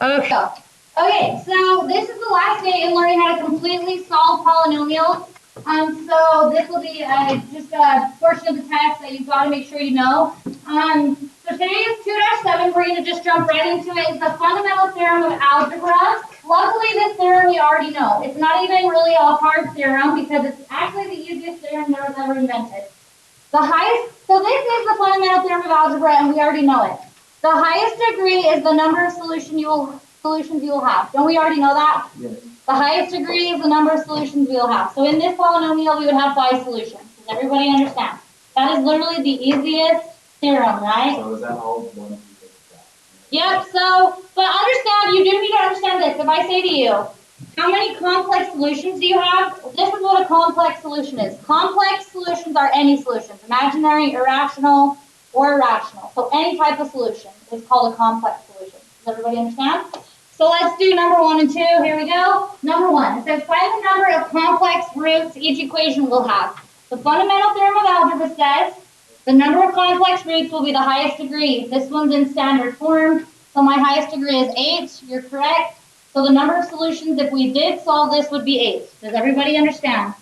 Okay. Okay, so this is the last day in learning how to completely solve polynomials. So this will be just a portion of the test that you've got to make sure you know. So today is 2-7. We're going to just jump right into it. It's the fundamental theorem of algebra. Luckily, this theorem we already know. It's not even really a hard theorem because it's actually the easiest theorem that was ever invented. So this is the fundamental theorem of algebra, and we already know it. The highest degree is the number of solutions you will have. Don't we already know that? Yes. The highest degree is the number of solutions we will have. So in this polynomial, we would have 5 solutions. Does everybody understand? That is literally the easiest theorem, right? So is that all one piece of that? Yep, but understand, you do need to understand this. If I say to you, how many complex solutions do you have? This is what a complex solution is. Complex solutions are any solutions, imaginary, irrational, or rational. So any type of solution is called a complex solution. Does everybody understand? So let's do number 1 and 2. Here we go. Number 1, it says find the number of complex roots each equation will have. The fundamental theorem of algebra says the number of complex roots will be the highest degree. This one's in standard form. So my highest degree is 8. You're correct. So the number of solutions, if we did solve this, would be 8. Does everybody understand?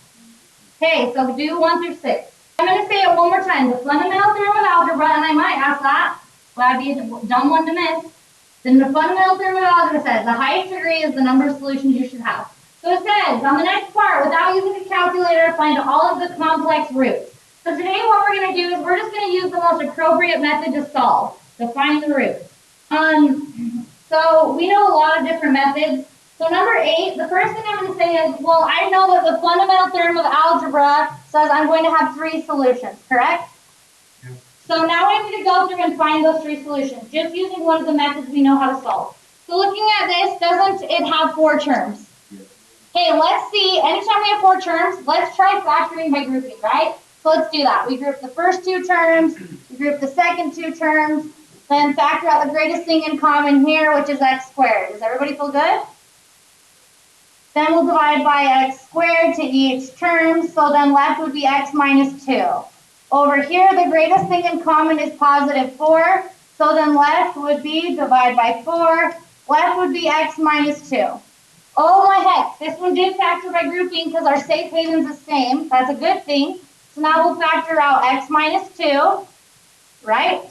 Okay, so do 1 through 6. I'm going to say it one more time. The fundamental theorem of algebra, and I might ask that. Well, that'd be a dumb one to miss. Then the fundamental theorem of algebra says the highest degree is the number of solutions you should have. So it says, on the next part, without using a calculator, find all of the complex roots. So today what we're going to do is we're just going to use the most appropriate method to solve, to find the roots. So we know a lot of different methods. So number 8, the first thing I'm going to say is, well, I know that the fundamental theorem of algebra says I'm going to have 3 solutions, correct? Yeah. So now I need to go through and find those 3 solutions, just using one of the methods we know how to solve. So looking at this, doesn't it have 4 terms? Yes. Okay, let's see, anytime we have 4 terms, let's try factoring by grouping, right? So let's do that. We group the first 2 terms, we group the second 2 terms, then factor out the greatest thing in common here, which is x squared. Does everybody feel good? Then we'll divide by x squared to each term, so then left would be x minus 2. Over here, the greatest thing in common is positive 4, so then left would be divide by 4, left would be x minus 2. Oh my heck, this one did factor by grouping because our safe haven's the same. That's a good thing. So now we'll factor out x minus 2, right?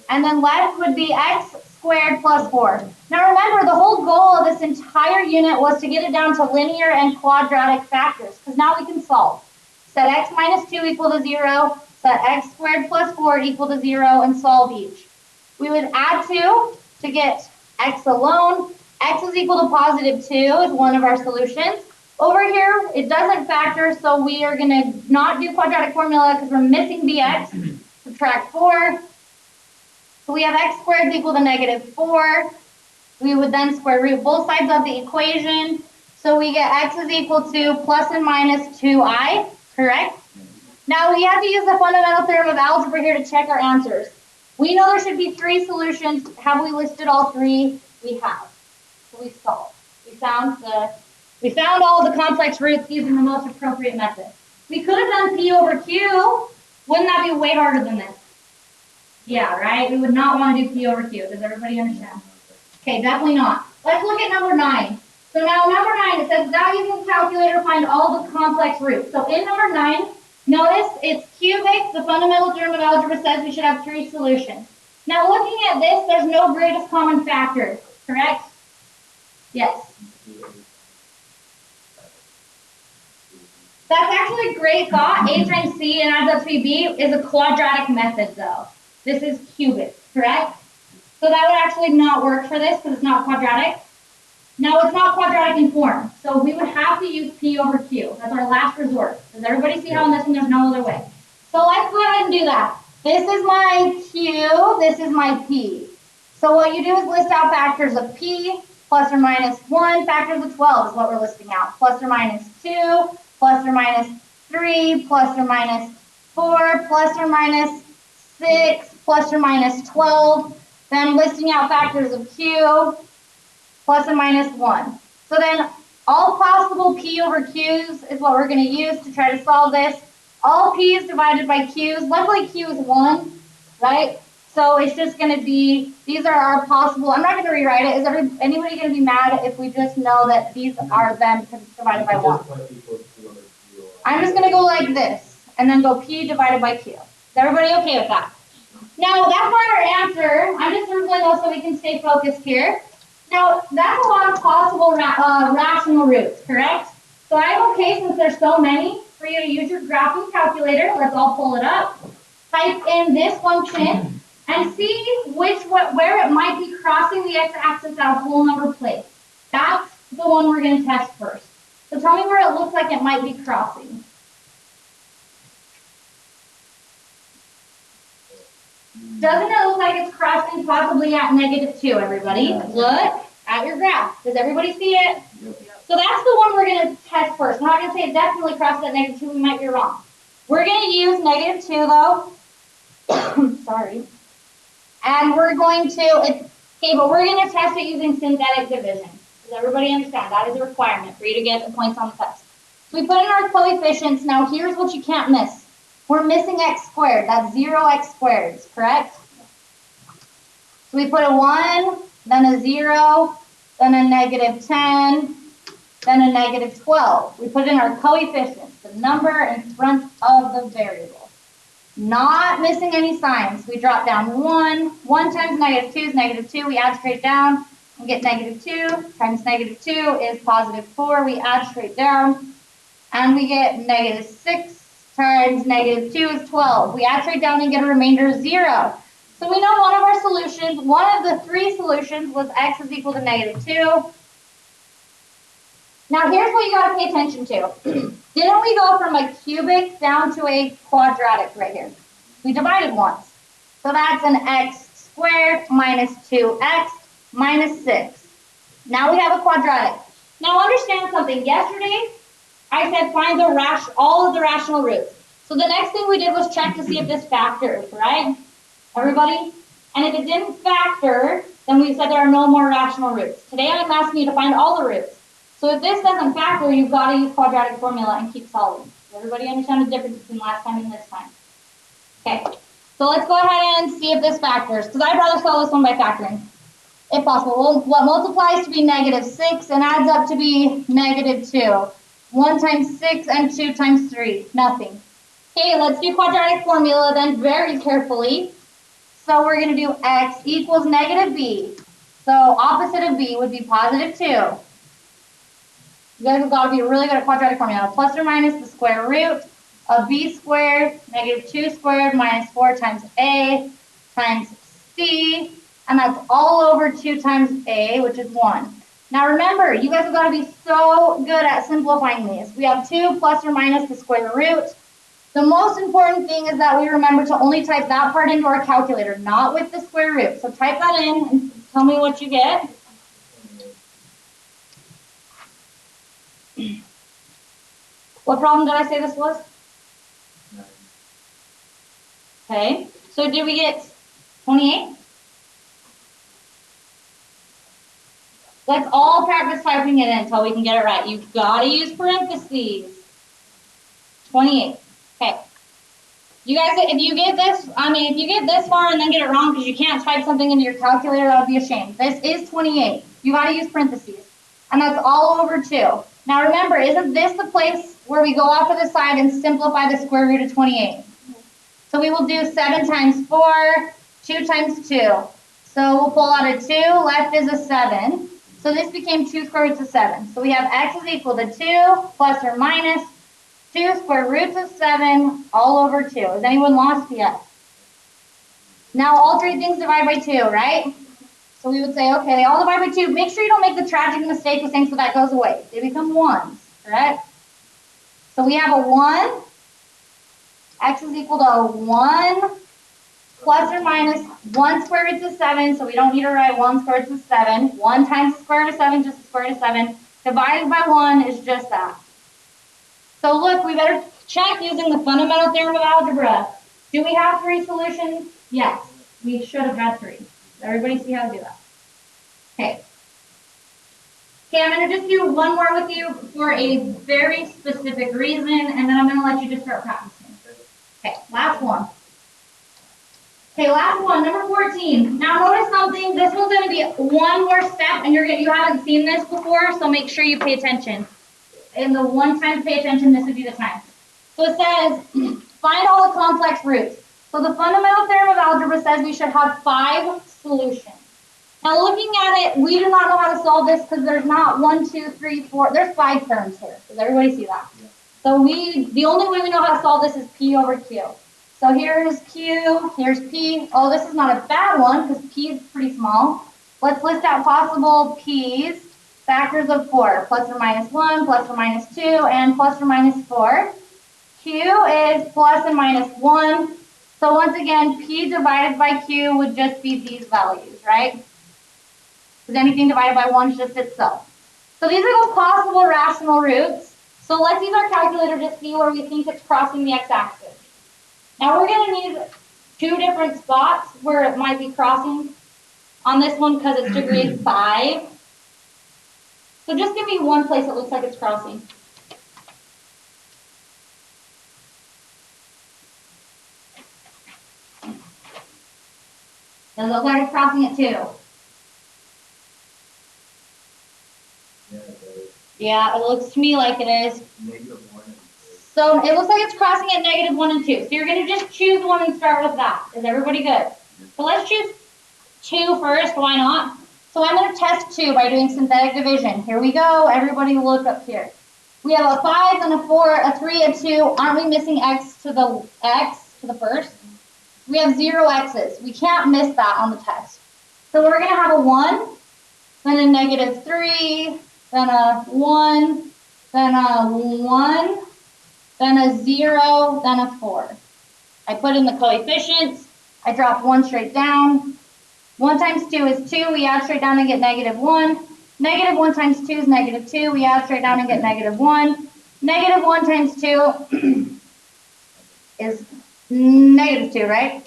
And then left would be x squared plus 4. Now remember, the whole goal of this entire unit was to get it down to linear and quadratic factors, because now we can solve. Set x minus 2 equal to 0, set x squared plus 4 equal to 0, and solve each. We would add 2 to get x alone. X is equal to positive 2 is one of our solutions. Over here, it doesn't factor, so we are going to not do quadratic formula because we're missing bx. Subtract 4. So we have x squared is equal to negative 4. We would then square root both sides of the equation. So we get x is equal to plus and minus 2i, correct? Now we have to use the fundamental theorem of algebra here to check our answers. We know there should be 3 solutions. Have we listed all 3? We have. So we solved. We found all the complex roots using the most appropriate method. We could have done p over q. Wouldn't that be way harder than this? Yeah, right? We would not want to do p over q. Does everybody understand? Okay, definitely not. Let's look at number 9. So now number 9, it says without using a calculator, find all the complex roots. So in number 9, notice it's cubic. The fundamental theorem of algebra says we should have 3 solutions. Now looking at this, there's no greatest common factor, correct? Yes. That's actually a great thought. A times c and adds up to b is a quadratic method though. This is cubic, correct? So that would actually not work for this because it's not quadratic. Now it's not quadratic in form, so we would have to use p over q. That's our last resort. Does everybody see how in this one there's no other way? So let's go ahead and do that. This is my q, this is my p. So what you do is list out factors of p, plus or minus 1, factors of 12 is what we're listing out. Plus or minus 2, plus or minus 3, plus or minus 4, plus or minus 6, plus or minus 12. Then listing out factors of q, plus or minus 1. So then all possible p over q's is what we're going to use to try to solve this. All p's divided by q's. Luckily q is 1, right? So it's just going to be, these are our possible, I'm not going to rewrite it. Is anybody going to be mad if we just know that these are them divided by 1? I'm just going to go like this, and then go P divided by Q. Is everybody okay with that? Now, that's not our answer. I'm just circling those so we can stay focused here. Now, that's a lot of possible rational roots, correct? So I'm okay, since there's so many, for you to use your graphing calculator. Let's all pull it up. Type in this function and see where it might be crossing the x-axis at a whole number place. That's the one we're going to test first. So tell me where it looks like it might be crossing. Doesn't it look like it's crossing possibly at -2, everybody? Yeah. Look at your graph. Does everybody see it? Yep. So that's the one we're going to test first. We're not going to say it definitely crosses at -2. We might be wrong. We're going to use -2, though. Sorry. And we're going to, but we're going to test it using synthetic division. Does everybody understand? That is a requirement for you to get the points on the test. So we put in our coefficients. Now here's what you can't miss. We're missing x squared. That's 0x squared, correct? So we put a 1, then a 0, then a -10, then a -12. We put in our coefficients, the number in front of the variable. Not missing any signs. We drop down 1. 1 times -2 is -2. We add straight down. We get -2 times -2 is +4. We add straight down. And we get -6 times -2 is 12. We add straight down and get a remainder of 0. So we know one of our solutions, one of the 3 solutions was x is equal to -2. Now here's what you got to pay attention to. Didn't we go from a cubic down to a quadratic right here? We divided once. So that's an x squared minus 2x minus 6. Now we have a quadratic. Now understand something. Yesterday, I said find all of the rational roots. So the next thing we did was check to see if this factors, right? Everybody? And if it didn't factor, then we said there are no more rational roots. Today I'm asking you to find all the roots. So if this doesn't factor, you've got to use quadratic formula and keep solving. Does everybody understand the difference between last time and this time? Okay, so let's go ahead and see if this factors, because I'd rather solve this one by factoring, if possible. Well, what multiplies to be -6 and adds up to be -2? 1 times 6 and 2 times 3, nothing. Okay, let's do quadratic formula then very carefully. So we're going to do x equals -b. So opposite of b would be +2. You guys have got to be really good at quadratic formula. Plus or minus the square root of b squared, -2 squared minus 4 times a times c. And that's all over 2 times a, which is 1. Now remember, you guys have got to be so good at simplifying these. We have 2 plus or minus the square root. The most important thing is that we remember to only type that part into our calculator, not with the square root. So type that in and tell me what you get. What problem did I say this was? Okay, so did we get 28? Let's all practice typing it in until we can get it right. You've got to use parentheses. 28. Okay. You guys, if you get this far and then get it wrong because you can't type something into your calculator, that would be a shame. This is 28. You got to use parentheses. And that's all over 2. Now remember, isn't this the place where we go off to the side and simplify the square root of 28? So we will do 7 times 4, 2 times 2. So we'll pull out a 2, left is a 7. So this became 2 square roots of 7. So we have x is equal to 2 plus or minus 2 square roots of 7 all over 2. Is anyone lost yet? Now all 3 things divide by 2, right? So we would say, okay, they all divide by 2. Make sure you don't make the tragic mistake of saying so that goes away. They become 1s, correct? So we have a 1. X is equal to 1 plus or minus 1 square root of 7. So we don't need to write 1 square root of 7. 1 times the square root of 7, just the square root of 7. Divided by 1 is just that. So look, we better check using the fundamental theorem of algebra. Do we have 3 solutions? Yes, we should have had 3. Everybody see how to do that? Okay. Okay, I'm going to just do one more with you for a very specific reason, and then I'm going to let you just start practicing. Okay, last one. Okay, last one, number 14. Now notice something, this one's gonna be one more step and you haven't seen this before, so make sure you pay attention. And the one time to pay attention, this would be the time. So it says, find all the complex roots. So the fundamental theorem of algebra says we should have 5 solutions. Now looking at it, we do not know how to solve this because there's not 1, 2, 3, 4, there's 5 terms here. Does everybody see that? Yeah. So the only way we know how to solve this is P over Q. So here's Q, here's P. Oh, this is not a bad one because P is pretty small. Let's list out possible P's, factors of 4, plus or minus 1, plus or minus 2, and plus or minus 4. Q is plus and minus 1. So once again, P divided by Q would just be these values, right? Because anything divided by 1 is just itself. So these are the possible rational roots. So let's use our calculator to see where we think it's crossing the x-axis. Now we're going to need 2 different spots where it might be crossing on this one because it's degree 5. So just give me one place that looks like it's crossing. Does it look like it's crossing it too? Yeah, it looks to me like it is. -1 and 2. So it looks like it's crossing at -1 and 2. So you're going to just choose one and start with that. Is everybody good? So let's choose 2 first. Why not? So I'm going to test 2 by doing synthetic division. Here we go. Everybody look up here. We have a 5 and a 4, a 3, a 2. Aren't we missing x to the first? We have 0 x's. We can't miss that on the test. So we're going to have a 1, then a -3, then a 1, then a 1, then a 0, then a 4. I put in the coefficients. I drop 1 straight down. 1 times 2 is 2. We add straight down and get -1. -1 times 2 is -2. We add straight down and get -1. -1 times 2 is -2, right?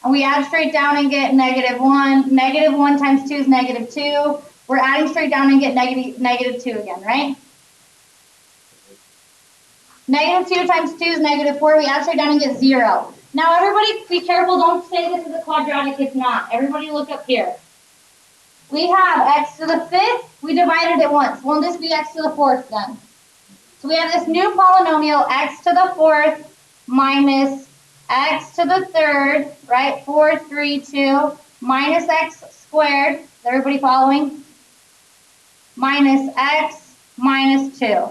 And we add straight down and get -1. -1 times 2 is -2. We're adding straight down and get -2 again, right? -2 times 2 is -4. We add straight down and get 0. Now everybody be careful, don't say this is a quadratic, it's not. Everybody look up here. We have x to the 5th, we divided it once. Won't this be x to the 4th then? So we have this new polynomial, x to the 4th minus x to the 3rd, right? 4, 3, 2, minus x squared. Is everybody following? Minus x minus 2.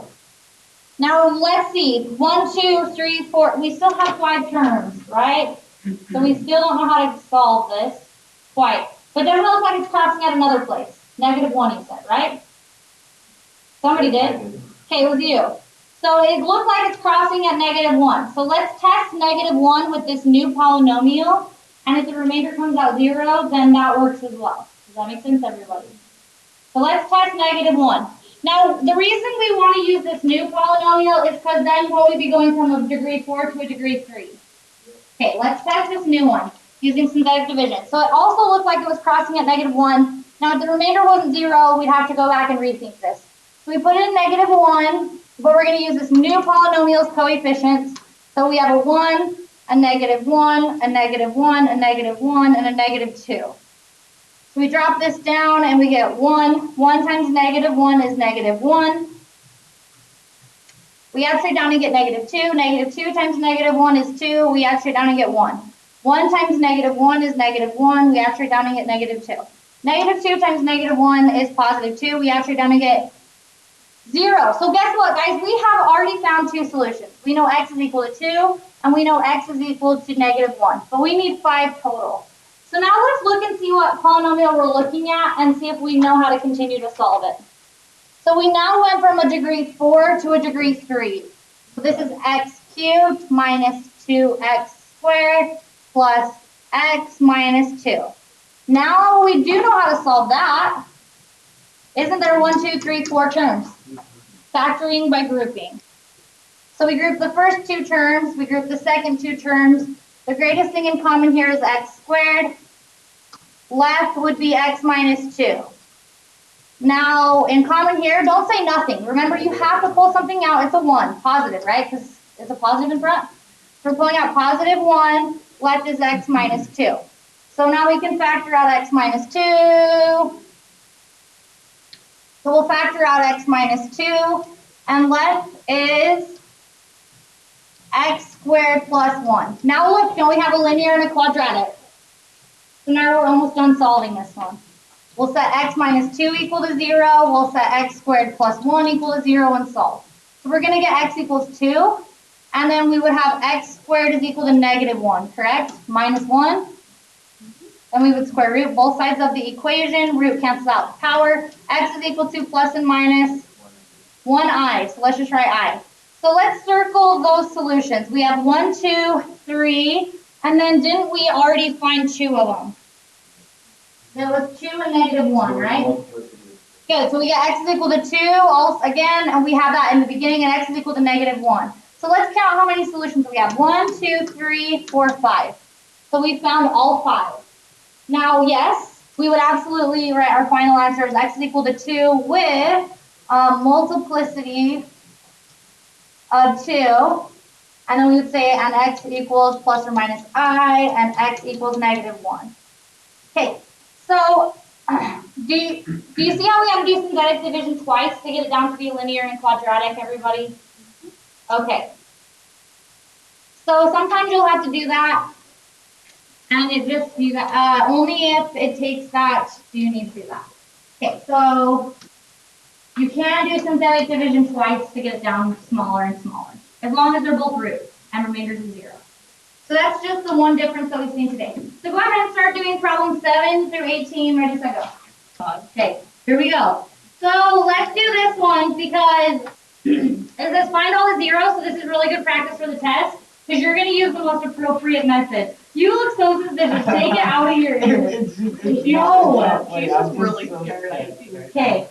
Now let's see, 1, 2, 3, 4, we still have 5 terms, right? So we still don't know how to solve this quite. But doesn't it look like it's crossing at another place? -1 you said, right? Somebody did? Okay, it was you. So it looked like it's crossing at -1. So let's test -1 with this new polynomial. And if the remainder comes out 0, then that works as well. Does that make sense, everybody? So let's test -1. Now, the reason we want to use this new polynomial is because then we'll be going from a degree 4 to a degree 3. Okay, let's test this new one using synthetic division. So it also looked like it was crossing at -1. Now, if the remainder wasn't 0, we'd have to go back and rethink this. So we put in -1, but we're going to use this new polynomial's coefficients. So we have a 1, a -1, a -1, a -1, and a -2. So we drop this down and we get 1. 1 times -1 is -1. We add straight down and get -2. -2 times -1 is 2. We add straight down and get 1. 1 times -1 is -1. We add straight down and get -2. -2 times -1 is +2. We add straight down and get 0. So guess what, guys? We have already found 2 solutions. We know x is equal to 2, and we know x is equal to -1. But we need 5 total. So now let's look and see what polynomial we're looking at and see if we know how to continue to solve it. So we now went from a degree 4 to a degree 3. So this is x cubed minus 2x squared plus x minus 2. Now we do know how to solve that. Isn't there 1, 2, 3, 4 terms? Factoring by grouping. So we group the first 2 terms, we group the second 2 terms. The greatest thing in common here is x squared. Left would be x minus 2. Now, in common here, don't say nothing. Remember, you have to pull something out. It's a 1, positive, right? Because it's a positive in front. So we're pulling out +1. left is x minus 2. So now we can factor out x minus 2. So we'll factor out x minus 2, and left is x squared plus 1. Now look, don't we have a linear and a quadratic? So now we're almost done solving this one. We'll set x minus 2 equal to 0. We'll set x squared plus 1 equal to 0 and solve. So we're going to get x equals 2. And then we would have x squared is equal to negative 1, correct? Minus 1. Then we would square root both sides of the equation. Root cancels out the power. X is equal to plus and minus 1i. So let's just try I. So let's circle those solutions. We have 1, 2, 3. And then didn't we already find 2 of them? There was 2 and negative 1, right? Good. So we get x is equal to 2 also, again, and we have that in the beginning, and x is equal to negative 1. So let's count how many solutions we have. 1, 2, 3, 4, 5. So we found all 5. Now, yes, we would absolutely write our final answer as x is equal to 2 with multiplicity of 2. And then we would say and x equals plus or minus I, and x equals negative 1. Okay, so do you see how we have to do synthetic division twice to get it down to be linear and quadratic, everybody? Okay. So sometimes you'll have to do that, and it just do that only if it takes that. Do you need to do that? Okay, so you can do synthetic division twice to get it down smaller and smaller, as long as they're both roots and remainders of 0. So that's just the one difference that we've seen today. So go ahead and start doing problems 7 through 18. Ready, set, go. Okay, here we go. So let's do this one because it says find all the zeros. So this is really good practice for the test because you're going to use the most appropriate method. You look so suspicious. Take it out of your ear. No. She's just really scared. Okay.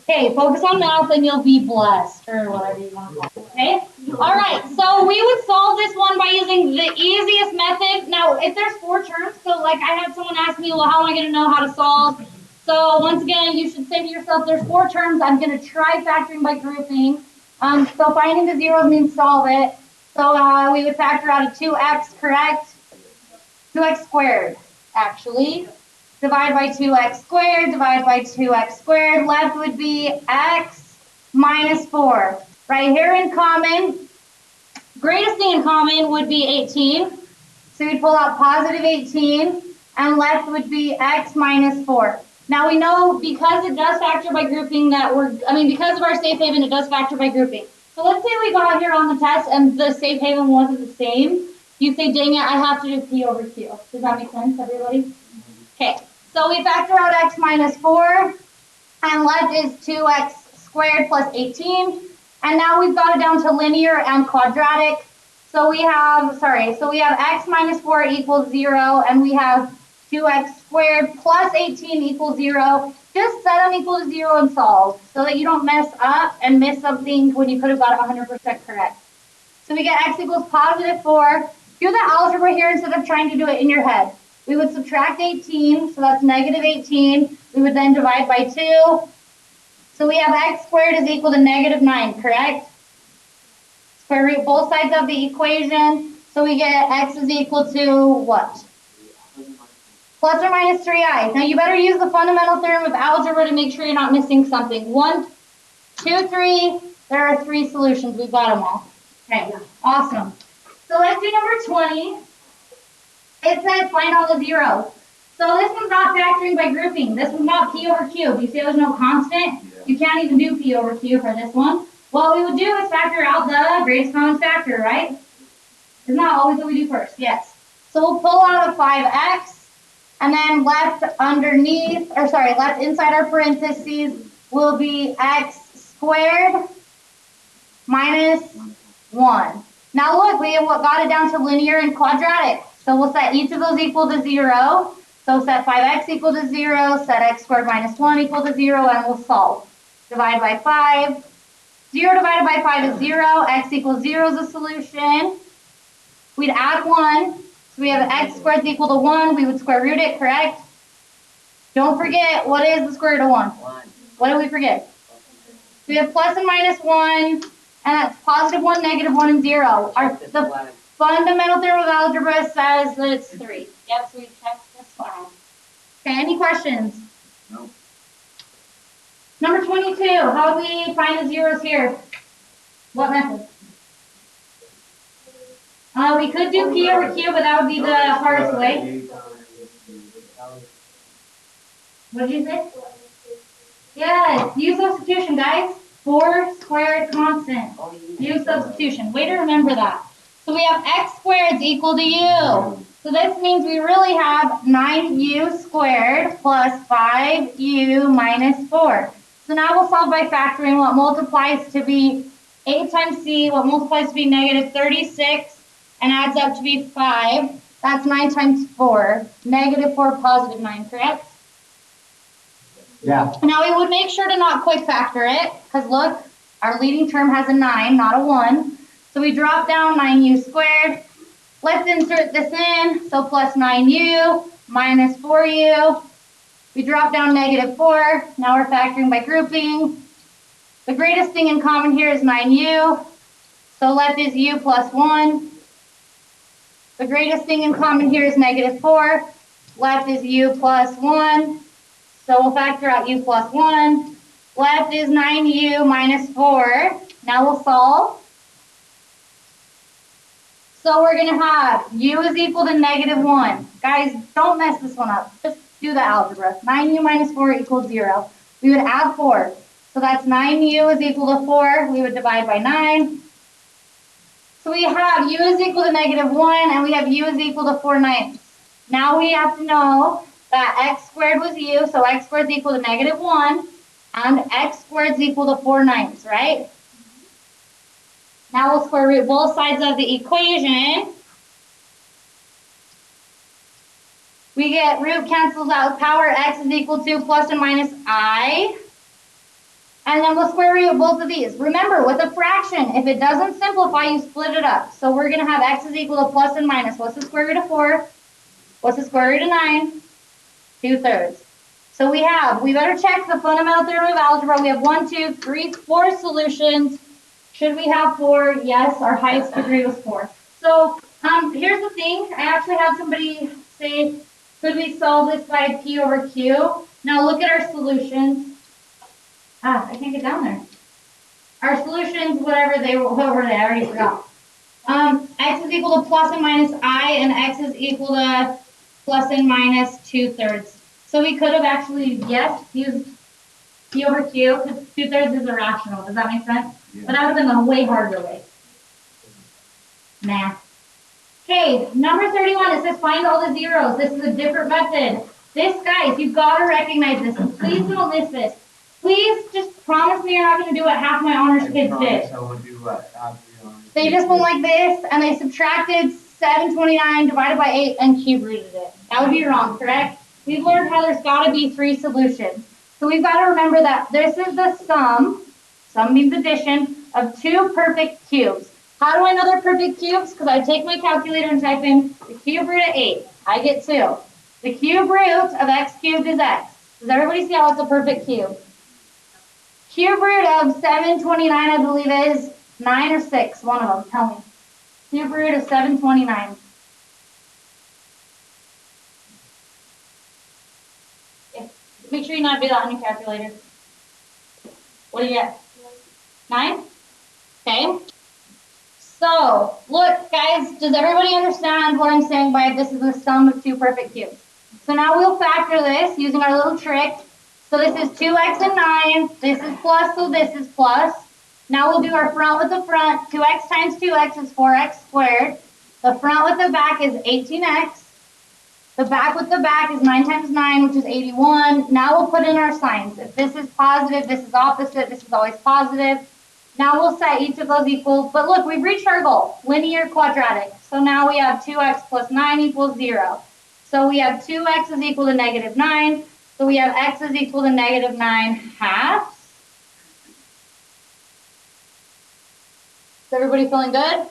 Okay, focus on math and you'll be blessed, or whatever you want to call it, okay? All right, so we would solve this one by using the easiest method. Now, if there's 4 terms, so like I had someone ask me, well, how am I going to know how to solve? So once again, you should say to yourself, there's 4 terms. I'm going to try factoring by grouping. So finding the zeros means solve it. So we would factor out a 2x, correct? 2x squared, actually. Divide by 2x squared, divide by 2x squared. Left would be x minus 4. Right here in common, greatest thing in common would be 18. So we'd pull out positive 18, and left would be x minus 4. Now we know because it does factor by grouping that because of our safe haven, it does factor by grouping. So let's say we got here on the test and the safe haven wasn't the same. You say, dang it, I have to do p over q. Does that make sense, everybody? Okay. So we factor out x minus 4, and left is 2x squared plus 18. And now we've got it down to linear and quadratic. So we have x minus 4 equals 0, and we have 2x squared plus 18 equals 0. Just set them equal to 0 and solve so that you don't mess up and miss something when you could have got it 100% correct. So we get x equals positive 4. Do the algebra here instead of trying to do it in your head. We would subtract 18, so that's negative 18. We would then divide by 2. So we have x squared is equal to negative 9, correct? Square root both sides of the equation. So we get x is equal to what? Plus or minus 3i. Now you better use the fundamental theorem of algebra to make sure you're not missing something. 1, 2, 3. There are 3 solutions. We've got them all. Okay, awesome. So let's do number 20. It says find all the zeros. So this one's not factoring by grouping. This one's not p over q. Do you see there's no constant? Yeah. You can't even do p over q for this one. What we would do is factor out the greatest common factor, right? Isn't that always what we do first? Yes. So we'll pull out a 5x, and then left inside our parentheses will be x squared minus 1. Now look, we have got it down to linear and quadratic. So we'll set each of those equal to 0. So set 5x equal to 0, set x squared minus 1 equal to 0, and we'll solve. Divide by 5. 0 divided by 5 is 0. X equals 0 is a solution. We'd add 1. So we have x squared is equal to 1. We would square root it, correct? Don't forget, what is the square root of 1? 1. What did we forget? So we have plus and minus 1, and that's positive 1, negative 1, and 0. The Fundamental theorem of algebra says that it's 3. Yep, so we checked this one. Okay, any questions? No. Number 22, how do we find the zeros here? What method? We could do P over Q, but that would be the hardest way. What did you say? Yes, U substitution, guys. 4 squared constant. U substitution. Way to remember that. So we have x squared is equal to u. So this means we really have 9u squared plus 5u minus 4. So now we'll solve by factoring what multiplies to be a times c, what multiplies to be negative 36, and adds up to be 5. That's 9 times 4. Negative 4, positive 9, correct? Yeah. Now we would make sure to not quick factor it, because look, our leading term has a 9, not a 1. So we drop down 9u squared. Let's insert this in. So plus 9u minus 4u. We drop down negative 4. Now we're factoring by grouping. The greatest thing in common here is 9u. So left is u plus 1. The greatest thing in common here is negative 4. Left is u plus 1. So we'll factor out u plus 1. Left is 9u minus 4. Now we'll solve. So we're going to have u is equal to negative 1. Guys, don't mess this one up. Just do the algebra. 9u minus 4 equals 0. We would add 4. So that's 9u is equal to 4. We would divide by 9. So we have u is equal to negative 1, and we have u is equal to 4/9. Now we have to know that x squared was u, so x squared is equal to negative 1, and x squared is equal to 4/9, right? Now we'll square root both sides of the equation. We get root cancels out, power x is equal to plus and minus I. And then we'll square root both of these. Remember, with a fraction, if it doesn't simplify, you split it up. So we're going to have x is equal to plus and minus. What's the square root of 4? What's the square root of 9? 2/3. So we better check the fundamental theorem of algebra. We have 1, 2, 3, 4 solutions. Should we have 4? Yes, our highest degree was 4. So here's the thing. I actually had somebody say, could we solve this by P over Q? Now look at our solutions. I can't get down there. Our solutions, whatever they were, I already forgot. X is equal to plus and minus I, and x is equal to plus and minus 2/3. So we could have actually, yes, used P over Q, because 2/3 is irrational. Does that make sense? Yeah. But that would have been a way harder way. Nah. Okay, number 31, it says find all the zeros. This is a different method. This, guys, you've got to recognize this. Please don't miss this. Please just promise me you're not going to do what half my honors kids did. They just went like this, and they subtracted 729 divided by 8 and cube rooted it. That would be wrong, correct? We've learned how there's got to be 3 solutions. So we've got to remember that this is the sum means addition, of 2 perfect cubes. How do I know they're perfect cubes? Because I take my calculator and type in the cube root of 8. I get 2. The cube root of x cubed is x. Does everybody see how it's a perfect cube? Cube root of 729, I believe, is 9 or 6. One of them. Tell me. Cube root of 729. Yeah. Make sure you not do that on your calculator. What do you get? 9? Okay. So, look, guys, does everybody understand what I'm saying by this is the sum of 2 perfect cubes? So now we'll factor this using our little trick. So this is 2x and 9. This is plus, so this is plus. Now we'll do our front with the front. 2x times 2x is 4x squared. The front with the back is 18x. The back with the back is 9 times 9, which is 81. Now we'll put in our signs. If this is positive, this is opposite. This is always positive. Now we'll set each of those equals. But look, we've reached our goal. Linear quadratic. So now we have 2x plus 9 equals 0. So we have 2x is equal to negative 9. So we have x is equal to negative 9 halves. Is everybody feeling good?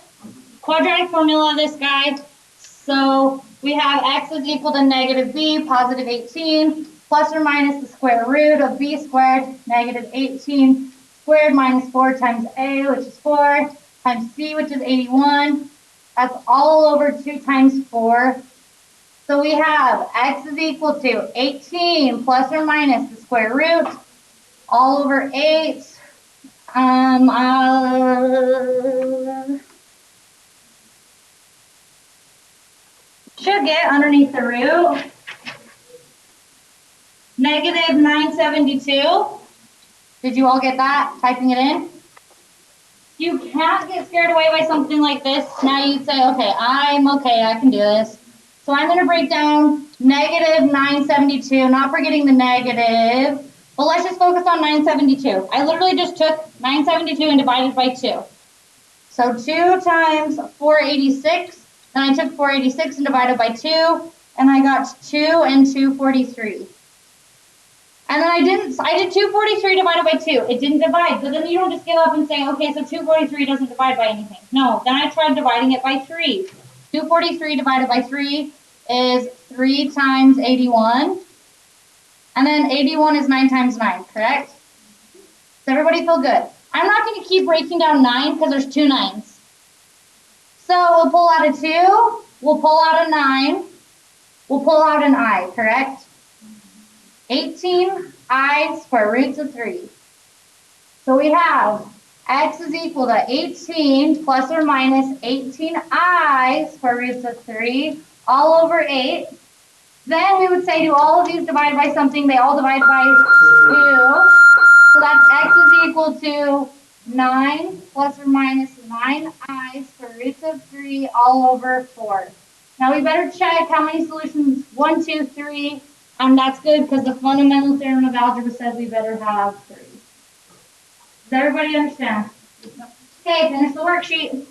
Quadratic formula of this guy. So we have x is equal to negative b, positive 18, plus or minus the square root of b squared, negative 18, squared minus 4 times a, which is 4, times c, which is 81. That's all over 2 times 4. So we have x is equal to 18 plus or minus the square root all over 8. Should get underneath the root negative 972. Did you all get that? Typing it in? You can't get scared away by something like this. Now you'd say, okay, I can do this. So I'm going to break down negative 972, not forgetting the negative. But let's just focus on 972. I literally just took 972 and divided by 2. So 2 times 486. Then I took 486 and divided by 2. And I got 2 and 243. And then I did 243 divided by 2. It didn't divide. But then you don't just give up and say, okay, so 243 doesn't divide by anything. No, then I tried dividing it by 3. 243 divided by 3 is 3 times 81. And then 81 is 9 times 9, correct? Does everybody feel good? I'm not going to keep breaking down 9 because there's 2 9s. So we'll pull out a 2. We'll pull out a 9. We'll pull out an I, correct? 18 I square roots of 3. So we have x is equal to 18 plus or minus 18 I square roots of 3 all over 8. Then we would say, do all of these divide by something? They all divide by 2. So that's x is equal to 9 plus or minus 9i square roots of 3 all over 4. Now we better check how many solutions, 1, 2, 3, and that's good because the fundamental theorem of algebra says we better have 3. Does everybody understand? Okay, finish the worksheet.